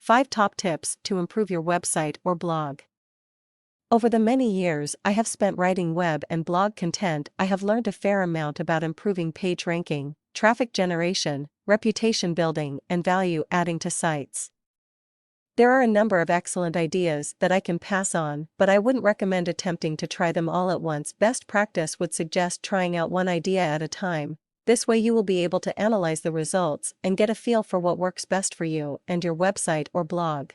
5 Top Tips to Improve Your Website or Blog. Over the many years I have spent writing web and blog content, I have learned a fair amount about improving page ranking, traffic generation, reputation building, and value adding to sites. There are a number of excellent ideas that I can pass on, but I wouldn't recommend attempting to try them all at once. Best practice would suggest trying out one idea at a time. This way you will be able to analyze the results and get a feel for what works best for you and your website or blog.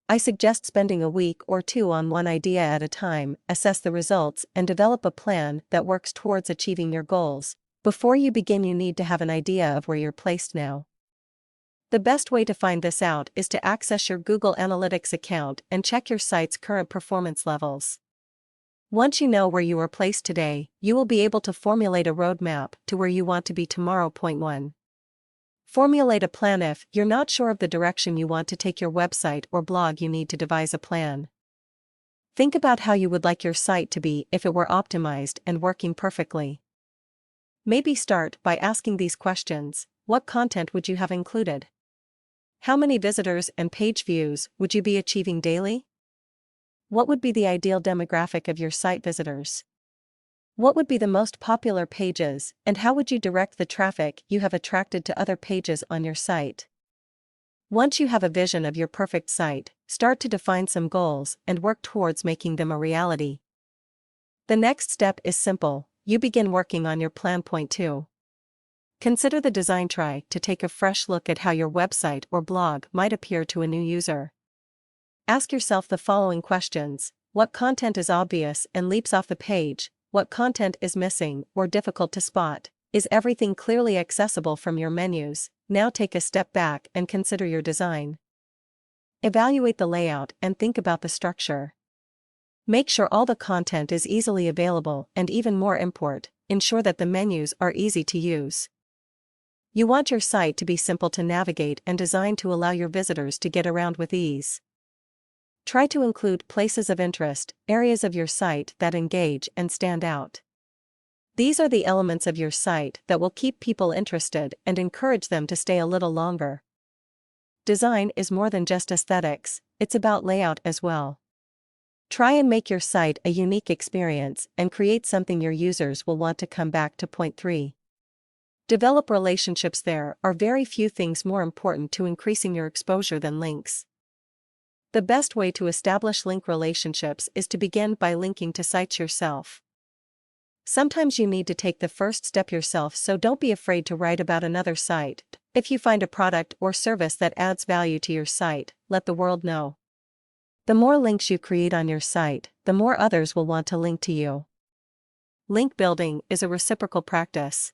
I suggest spending a week or two on one idea at a time, assess the results, and develop a plan that works towards achieving your goals. Before you begin, you need to have an idea of where you're placed now. The best way to find this out is to access your Google Analytics account and check your site's current performance levels. Once you know where you are placed today, you will be able to formulate a roadmap to where you want to be tomorrow. Point 1. Formulate a plan. If you're not sure of the direction you want to take your website or blog, you need to devise a plan. Think about how you would like your site to be if it were optimized and working perfectly. Maybe start by asking these questions. What content would you have included? How many visitors and page views would you be achieving daily? What would be the ideal demographic of your site visitors? What would be the most popular pages, and how would you direct the traffic you have attracted to other pages on your site? Once you have a vision of your perfect site, start to define some goals and work towards making them a reality. The next step is simple. You begin working on your plan. Point 2. Consider the design. Try to take a fresh look at how your website or blog might appear to a new user. Ask yourself the following questions. What content is obvious and leaps off the page? What content is missing or difficult to spot? Is everything clearly accessible from your menus? Now take a step back and consider your design. Evaluate the layout and think about the structure. Make sure all the content is easily available, and even more important, ensure that the menus are easy to use. You want your site to be simple to navigate and designed to allow your visitors to get around with ease. Try to include places of interest, areas of your site that engage and stand out. These are the elements of your site that will keep people interested and encourage them to stay a little longer. Design is more than just aesthetics, it's about layout as well. Try and make your site a unique experience and create something your users will want to come back to. Point 3. Develop relationships. There are very few things more important to increasing your exposure than links. The best way to establish link relationships is to begin by linking to sites yourself. Sometimes you need to take the first step yourself, so don't be afraid to write about another site. If you find a product or service that adds value to your site, let the world know. The more links you create on your site, the more others will want to link to you. Link building is a reciprocal practice.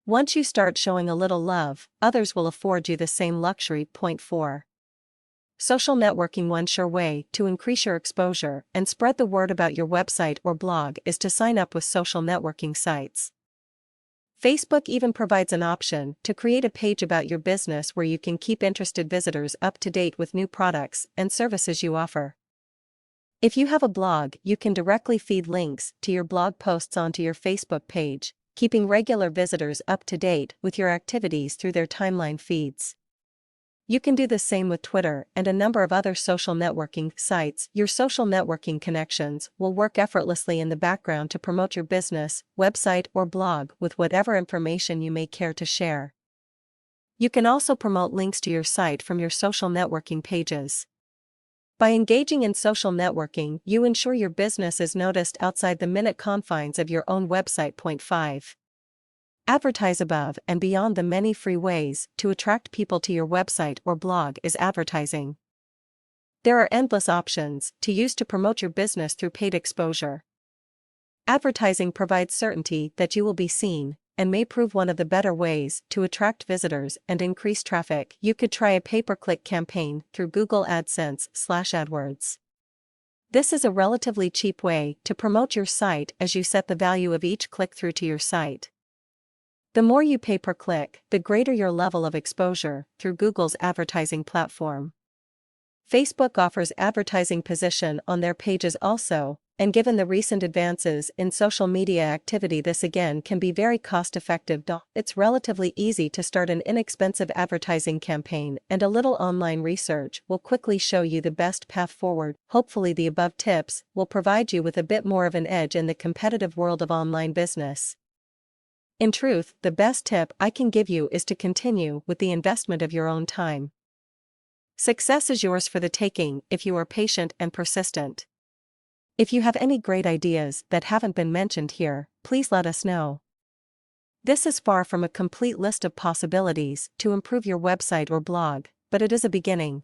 Once you start showing a little love, others will afford you the same luxury. Point 4. Social networking. One sure way to increase your exposure and spread the word about your website or blog is to sign up with social networking sites. Facebook even provides an option to create a page about your business where you can keep interested visitors up to date with new products and services you offer. If you have a blog, you can directly feed links to your blog posts onto your Facebook page, keeping regular visitors up to date with your activities through their timeline feeds. You can do the same with Twitter and a number of other social networking sites. Your social networking connections will work effortlessly in the background to promote your business, website, or blog with whatever information you may care to share. You can also promote links to your site from your social networking pages. By engaging in social networking, you ensure your business is noticed outside the minute confines of your own website. Point 5. Advertise. Above and beyond the many free ways to attract people to your website or blog is advertising. There are endless options to use to promote your business through paid exposure. Advertising provides certainty that you will be seen, and may prove one of the better ways to attract visitors and increase traffic. You could try a pay-per-click campaign through Google AdSense/AdWords. This is a relatively cheap way to promote your site as you set the value of each click-through to your site. The more you pay per click, the greater your level of exposure through Google's advertising platform. Facebook offers advertising position on their pages also, And given the recent advances in social media activity, this again can be very cost-effective. It's relatively easy to start an inexpensive advertising campaign, and a little online research will quickly show you the best path forward. Hopefully the above tips will provide you with a bit more of an edge in the competitive world of online business. In truth, the best tip I can give you is to continue with the investment of your own time. Success is yours for the taking if you are patient and persistent. If you have any great ideas that haven't been mentioned here, please let us know. This is far from a complete list of possibilities to improve your website or blog, but it is a beginning.